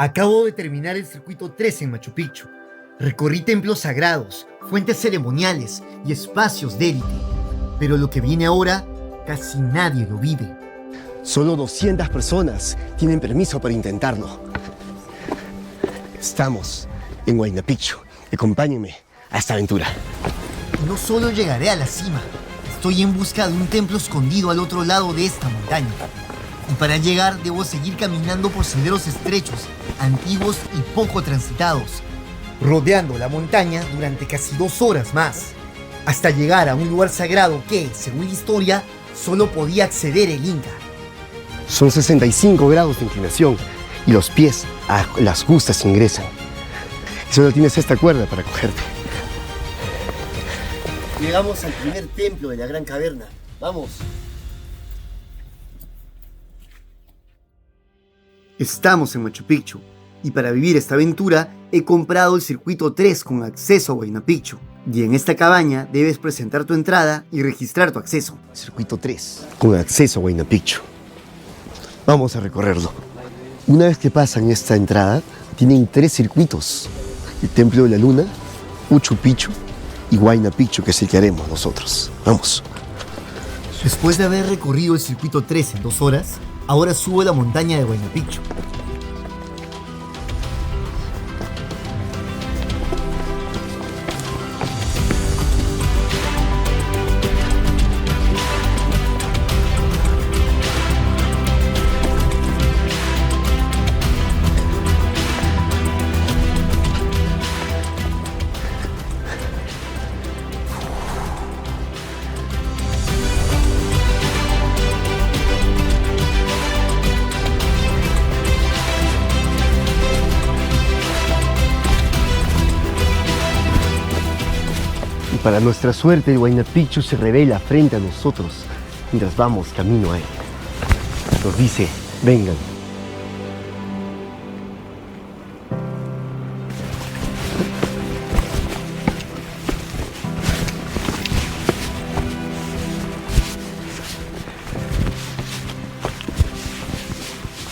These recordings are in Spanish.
Acabo de terminar el circuito 3 en Machu Picchu. Recorrí templos sagrados, fuentes ceremoniales y espacios de élite. Pero lo que viene ahora, casi nadie lo vive. Solo 200 personas tienen permiso para intentarlo. Estamos en Huayna Picchu. Acompáñenme a esta aventura. No solo llegaré a la cima, estoy en busca de un templo escondido al otro lado de esta montaña. Y para llegar debo seguir caminando por senderos estrechos, antiguos y poco transitados, rodeando la montaña durante casi 2 horas más, hasta llegar a un lugar sagrado que, según la historia, solo podía acceder el Inca. Son 65 grados de inclinación y los pies a las justas ingresan. Y solo tienes esta cuerda para cogerte. Llegamos al primer templo de la Gran Caverna. ¡Vamos! Estamos en Machu Picchu y para vivir esta aventura he comprado el circuito 3 con acceso a Huayna Picchu. Y en esta cabaña debes presentar tu entrada y registrar tu acceso. Circuito 3 con acceso a Huayna Picchu. Vamos a recorrerlo. Una vez que pasan esta entrada, tienen 3 circuitos. El Templo de la Luna, Uchu Picchu y Huayna Picchu, que es el que haremos nosotros. Vamos. Después de haber recorrido el circuito 3 en 2 horas, ahora subo la montaña de Huayna Picchu. Para nuestra suerte, el Huayna Picchu se revela frente a nosotros mientras vamos camino a él. Nos dice, vengan.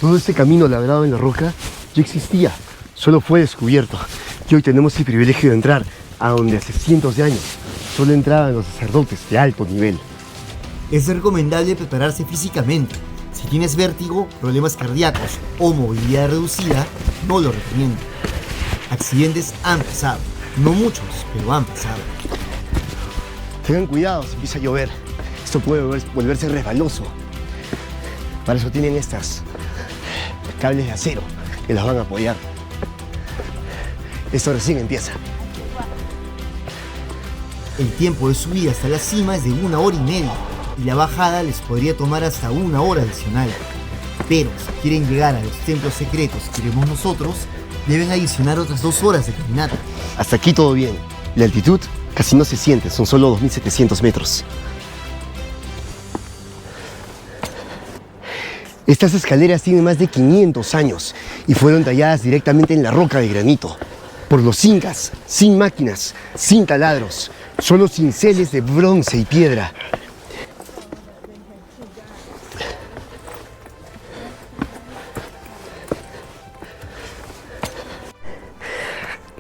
Todo este camino labrado en la roca ya existía, solo fue descubierto. Y hoy tenemos el privilegio de entrar a donde hace cientos de años solo entraban los sacerdotes de alto nivel. Es recomendable prepararse físicamente. Si tienes vértigo, problemas cardíacos o movilidad reducida, no lo recomiendo. Accidentes han pasado, no muchos, pero han pasado. Tengan cuidado si empieza a llover. Esto puede volverse resbaloso. Para eso tienen estas cables de acero que los van a apoyar. Esto recién empieza. El tiempo de subida hasta la cima es de 1 hora y media y la bajada les podría tomar hasta 1 hora adicional. Pero si quieren llegar a los templos secretos que queremos nosotros, deben adicionar otras 2 horas de caminata. Hasta aquí todo bien. La altitud casi no se siente, son solo 2.700 metros. Estas escaleras tienen más de 500 años y fueron talladas directamente en la roca de granito. Por los incas, sin máquinas, sin taladros, solo cinceles de bronce y piedra.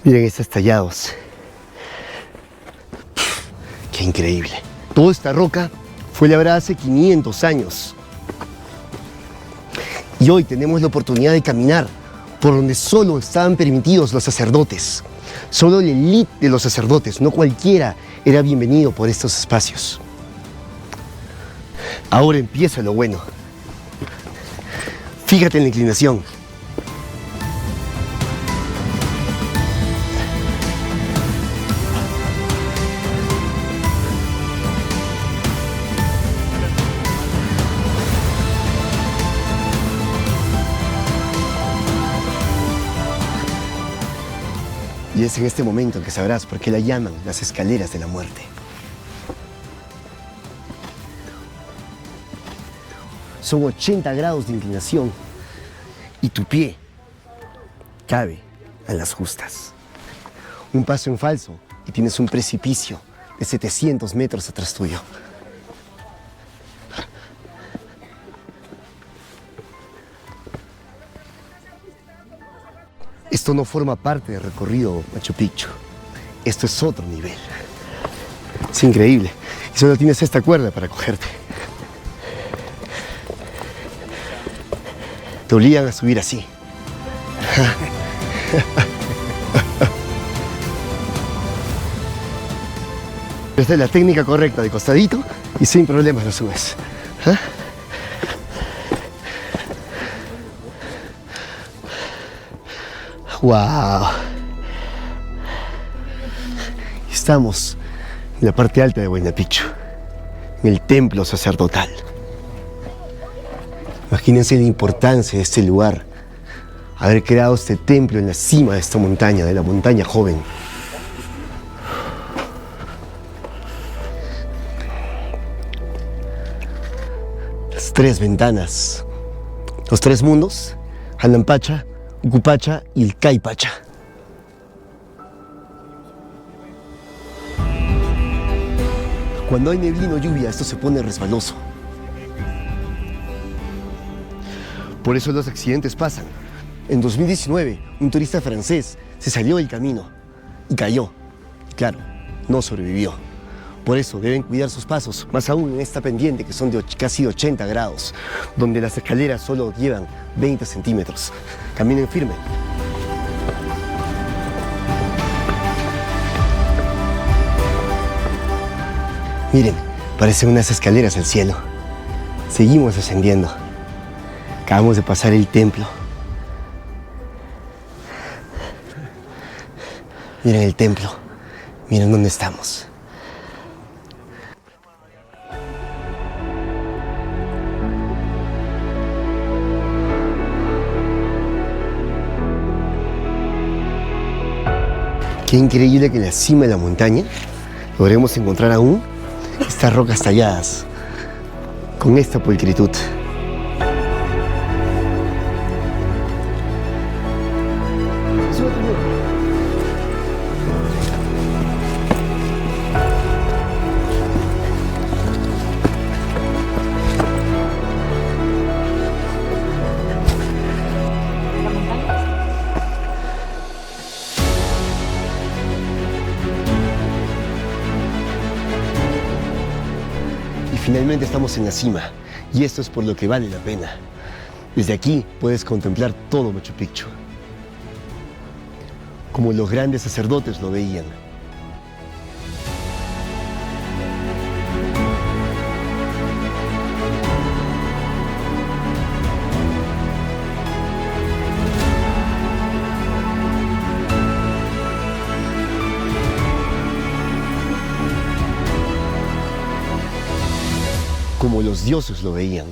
Miren estos tallados. ¡Qué increíble! Toda esta roca fue labrada hace 500 años. Y hoy tenemos la oportunidad de caminar por donde solo estaban permitidos los sacerdotes. Solo la élite de los sacerdotes, no cualquiera, era bienvenido por estos espacios. Ahora empieza lo bueno. Fíjate en la inclinación. Y es en este momento en que sabrás por qué la llaman las escaleras de la muerte. Son 80 grados de inclinación y tu pie cabe a las justas. Un paso en falso y tienes un precipicio de 700 metros atrás tuyo. Esto no forma parte del recorrido Machu Picchu. Esto es otro nivel. Es increíble. Y solo tienes esta cuerda para cogerte. Te obligan a subir así. Esta es la técnica correcta, de costadito y sin problemas lo subes. ¡Wow! Estamos en la parte alta de Huayna Picchu, en el templo sacerdotal. Imagínense la importancia de este lugar, haber creado este templo en la cima de esta montaña, de la montaña joven. Las tres ventanas, los tres mundos, Hanampacha, Ucupacha y el Caipacha. Cuando hay neblina o lluvia, esto se pone resbaloso. Por eso los accidentes pasan. En 2019, un turista francés se salió del camino y cayó. Claro, no sobrevivió. Por eso deben cuidar sus pasos, más aún en esta pendiente que son de casi 80 grados, donde las escaleras solo llevan 20 centímetros. Caminen firme. Miren, parecen unas escaleras al cielo. Seguimos ascendiendo. Acabamos de pasar el templo. Miren el templo. Miren dónde estamos. Qué increíble que en la cima de la montaña logremos encontrar aún estas rocas talladas con esta pulcritud. Finalmente estamos en la cima, y esto es por lo que vale la pena. Desde aquí puedes contemplar todo Machu Picchu, como los grandes sacerdotes lo veían. Como los dioses lo veían.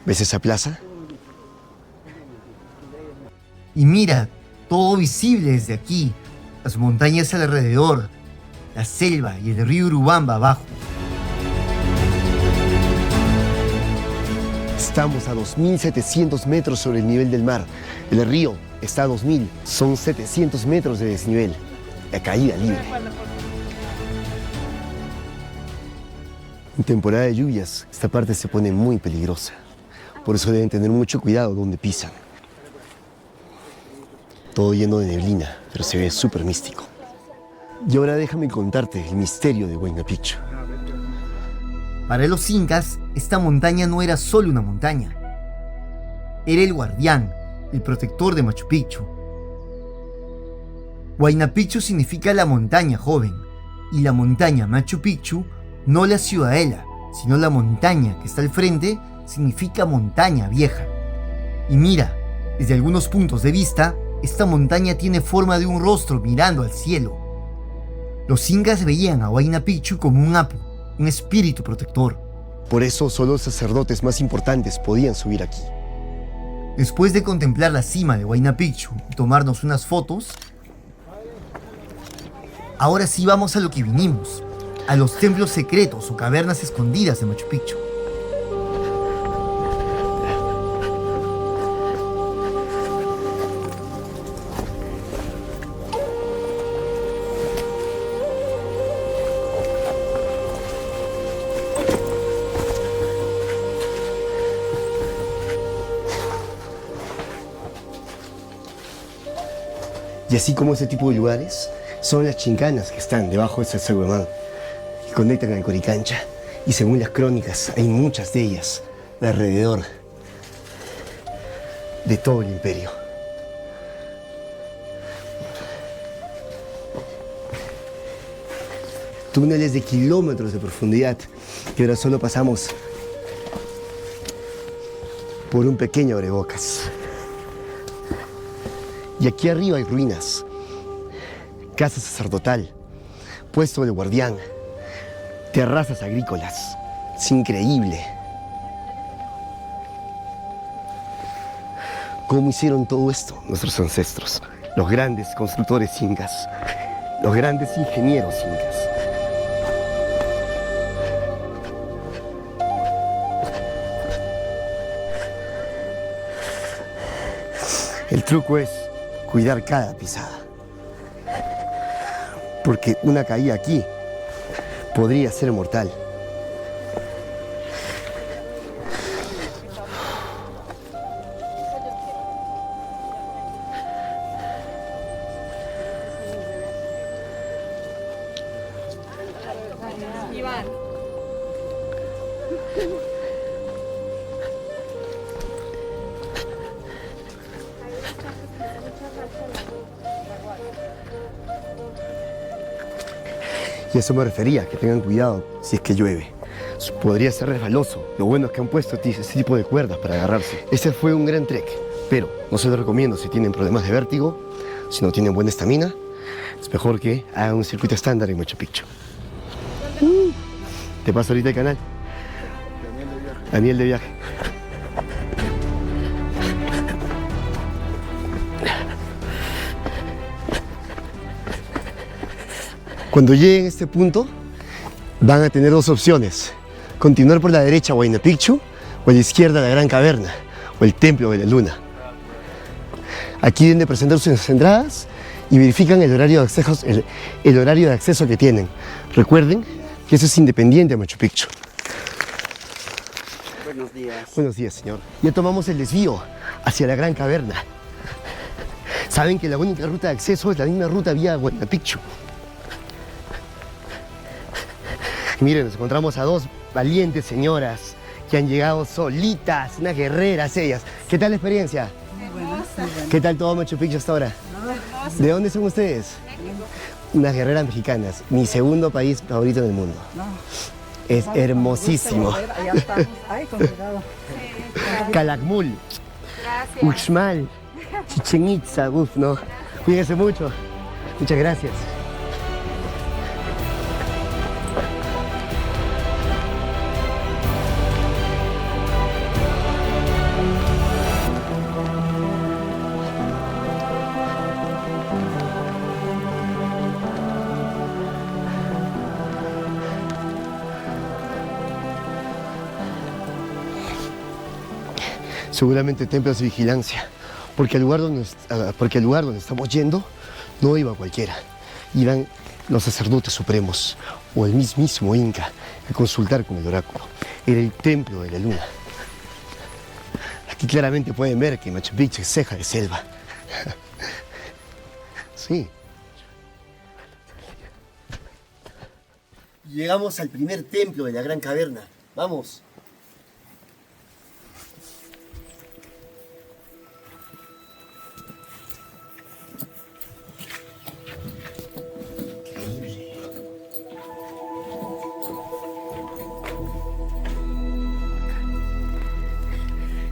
¿Ves esa plaza? Y mira, todo visible desde aquí. Las montañas alrededor, la selva y el río Urubamba abajo. Estamos a 2.700 metros sobre el nivel del mar. El río está a 2.000. Son 700 metros de desnivel. La caída libre. En temporada de lluvias, esta parte se pone muy peligrosa. Por eso deben tener mucho cuidado donde pisan. Todo lleno de neblina, pero se ve súper místico. Y ahora déjame contarte el misterio de Huayna Picchu. Para los incas, esta montaña no era solo una montaña. Era el guardián, el protector de Machu Picchu. Huayna Picchu significa la montaña joven, y la montaña Machu Picchu, no la ciudadela, sino la montaña que está al frente, significa montaña vieja. Y mira, desde algunos puntos de vista, esta montaña tiene forma de un rostro mirando al cielo. Los incas veían a Huayna Picchu como un apu, un espíritu protector. Por eso solo los sacerdotes más importantes podían subir aquí. Después de contemplar la cima de Huayna Picchu y tomarnos unas fotos, ahora sí vamos a lo que vinimos, a los templos secretos o cavernas escondidas de Machu Picchu. Y así como ese tipo de lugares, son las chincanas que están debajo de Sacsayhuamán, que conectan al Coricancha. Y según las crónicas, hay muchas de ellas alrededor de todo el imperio. Túneles de kilómetros de profundidad, que ahora solo pasamos por un pequeño abrebocas. Y aquí arriba hay ruinas, casa sacerdotal, puesto del guardián, terrazas agrícolas. Es increíble. ¿Cómo hicieron todo esto nuestros ancestros? Los grandes constructores incas, los grandes ingenieros incas. El truco es cuidar cada pisada, porque una caída aquí podría ser mortal. Y a eso me refería, que tengan cuidado si es que llueve. Podría ser resbaloso. Lo bueno es que han puesto ese tipo de cuerdas para agarrarse. Este fue un gran trek, pero no se lo recomiendo si tienen problemas de vértigo, si no tienen buena estamina. Es mejor que hagan un circuito estándar en Machu Picchu. Te paso ahorita el canal. Daniel de Viaje. Cuando lleguen a este punto, van a tener dos opciones. Continuar por la derecha a Huayna Picchu, o a la izquierda la Gran Caverna, o el Templo de la Luna. Aquí deben de presentar sus entradas y verifican el horario de acceso que tienen. Recuerden que eso es independiente de Machu Picchu. Buenos días. Buenos días, señor. Ya tomamos el desvío hacia la Gran Caverna. Saben que la única ruta de acceso es la misma ruta vía Huayna Picchu. Miren, nos encontramos a dos valientes señoras que han llegado solitas, unas guerreras ellas. ¿Qué tal la experiencia? ¿Qué tal todo Machu Picchu hasta ahora? ¿De dónde son ustedes? Unas guerreras mexicanas, mi segundo país favorito en el mundo. Es hermosísimo. Calakmul, Uxmal, Chichén Itzá, uf, no. Cuídense mucho. Muchas gracias. Seguramente templos de vigilancia, porque al lugar donde estamos yendo no iba cualquiera. Iban los sacerdotes supremos o el mismísimo Inca a consultar con el oráculo. Era el Templo de la Luna. Aquí claramente pueden ver que Machu Picchu es ceja de selva. Sí. Llegamos al primer templo de la Gran Caverna. ¡Vamos!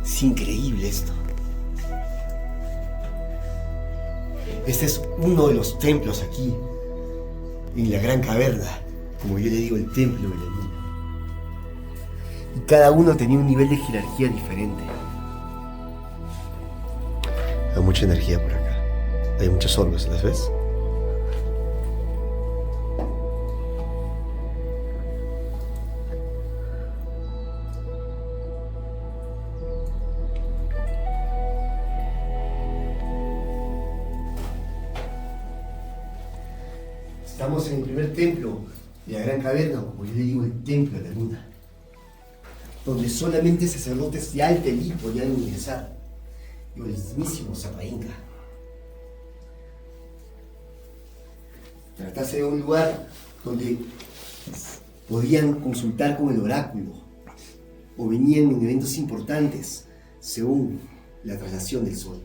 Es increíble esto. Este es uno de los templos aquí, en la Gran Caverna, como yo le digo, el Templo de la Luna. Y cada uno tenía un nivel de jerarquía diferente. Hay mucha energía por acá. Hay muchas orbes, ¿las ves? Estamos en el primer templo de la Gran Caverna, como yo le digo, el Templo de la Luna, donde solamente sacerdotes de alta élite podían ingresar, y el mismísimo Sapa Inca. Tratarse de un lugar donde podían consultar con el oráculo o venían en eventos importantes según la traslación del sol.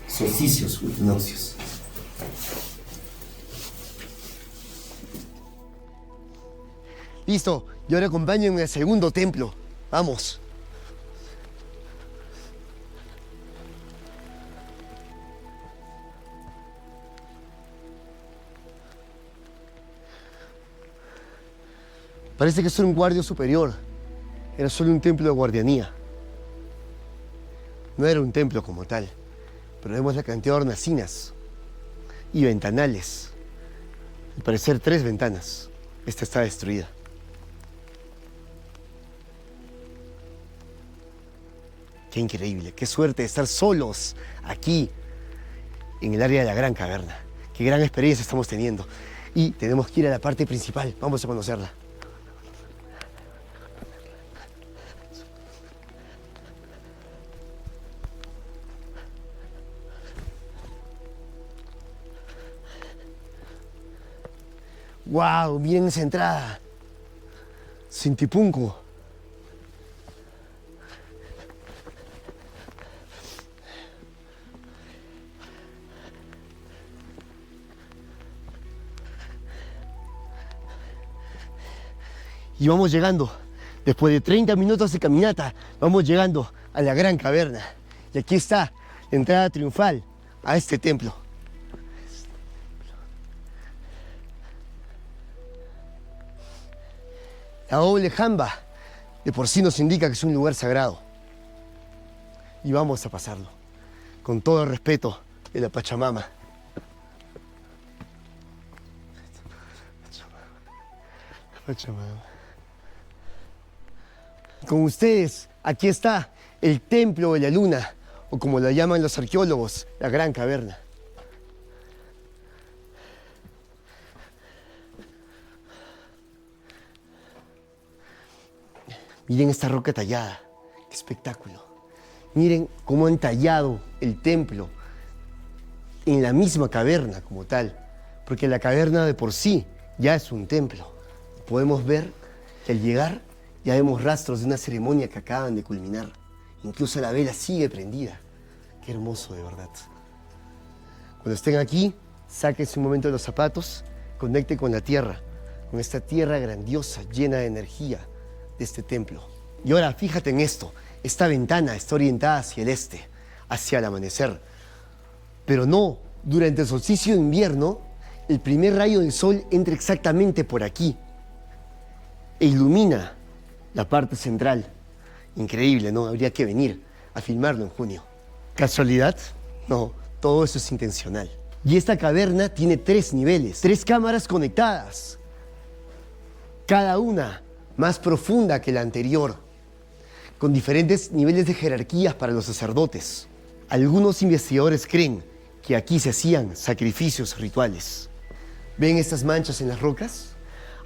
Solsticios o equinoccios. Listo, y ahora acompáñenme al segundo templo. Vamos. Parece que es un guardia superior. Era solo un templo de guardianía. No era un templo como tal, pero vemos la cantidad de hornacinas y ventanales. Al parecer 3 ventanas. Esta está destruida. Qué increíble, qué suerte de estar solos aquí, en el área de la Gran Caverna. Qué gran experiencia estamos teniendo. Y tenemos que ir a la parte principal, vamos a conocerla. ¡Wow! Miren esa entrada. Sintipunco. Y vamos llegando, después de 30 minutos de caminata, vamos llegando a la Gran Caverna. Y aquí está la entrada triunfal a este templo. La doble jamba de por sí nos indica que es un lugar sagrado. Y vamos a pasarlo, con todo el respeto de la Pachamama. Pachamama. Con ustedes, aquí está el Templo de la Luna, o como lo llaman los arqueólogos, la Gran Caverna. Miren esta roca tallada, qué espectáculo. Miren cómo han tallado el templo en la misma caverna como tal, porque la caverna de por sí ya es un templo. Podemos ver que al llegar ya vemos rastros de una ceremonia que acaban de culminar. Incluso la vela sigue prendida. Qué hermoso, de verdad. Cuando estén aquí, sáquense un momento los zapatos, conecten con la tierra, con esta tierra grandiosa, llena de energía de este templo. Y ahora, fíjate en esto. Esta ventana está orientada hacia el este, hacia el amanecer. Pero no, durante el solsticio de invierno, el primer rayo del sol entra exactamente por aquí e ilumina la parte central. Increíble, ¿no? Habría que venir a filmarlo en junio. ¿Casualidad? No, todo eso es intencional. Y esta caverna tiene 3 niveles, 3 cámaras conectadas, cada una más profunda que la anterior, con diferentes niveles de jerarquías para los sacerdotes. Algunos investigadores creen que aquí se hacían sacrificios rituales. ¿Ven estas manchas en las rocas?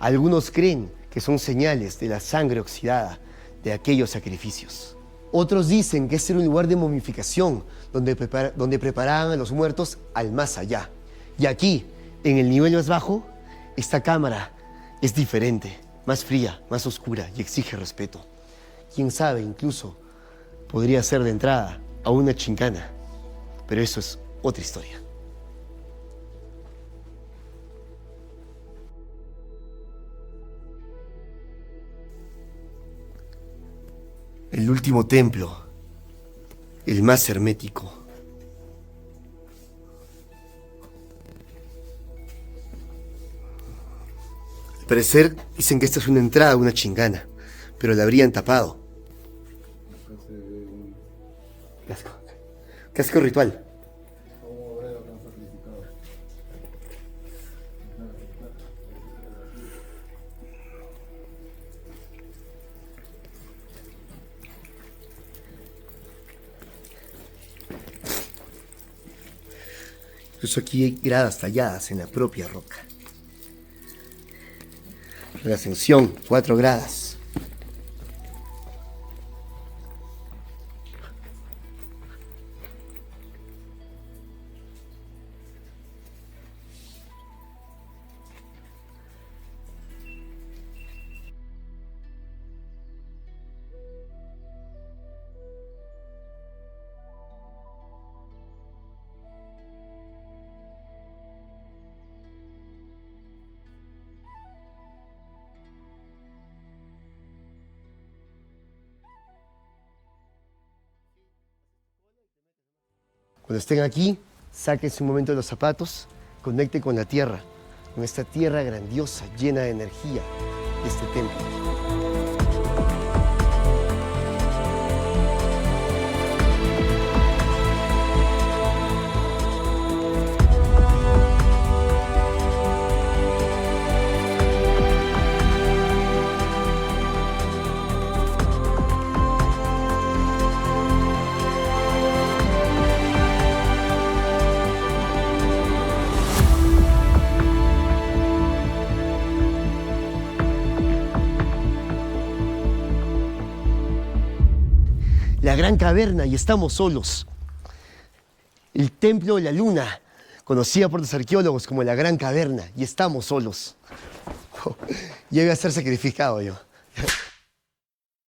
Algunos creen que son señales de la sangre oxidada de aquellos sacrificios. Otros dicen que este era un lugar de momificación donde preparaban a los muertos al más allá. Y aquí, en el nivel más bajo, esta cámara es diferente, más fría, más oscura y exige respeto. Quién sabe, incluso podría ser de entrada a una chincana, pero eso es otra historia. El último templo, el más hermético. Al parecer dicen que esta es una entrada a una chingana, pero la habrían tapado. Casco ritual. Incluso aquí hay gradas talladas en la propia roca. La ascensión, 4 gradas. Cuando estén aquí, sáquense un momento de los zapatos, conecten con la tierra, con esta tierra grandiosa, llena de energía, este templo. La gran caverna y estamos solos. El templo de la luna, conocida por los arqueólogos como la gran caverna y estamos solos. Ya iba a ser sacrificado yo.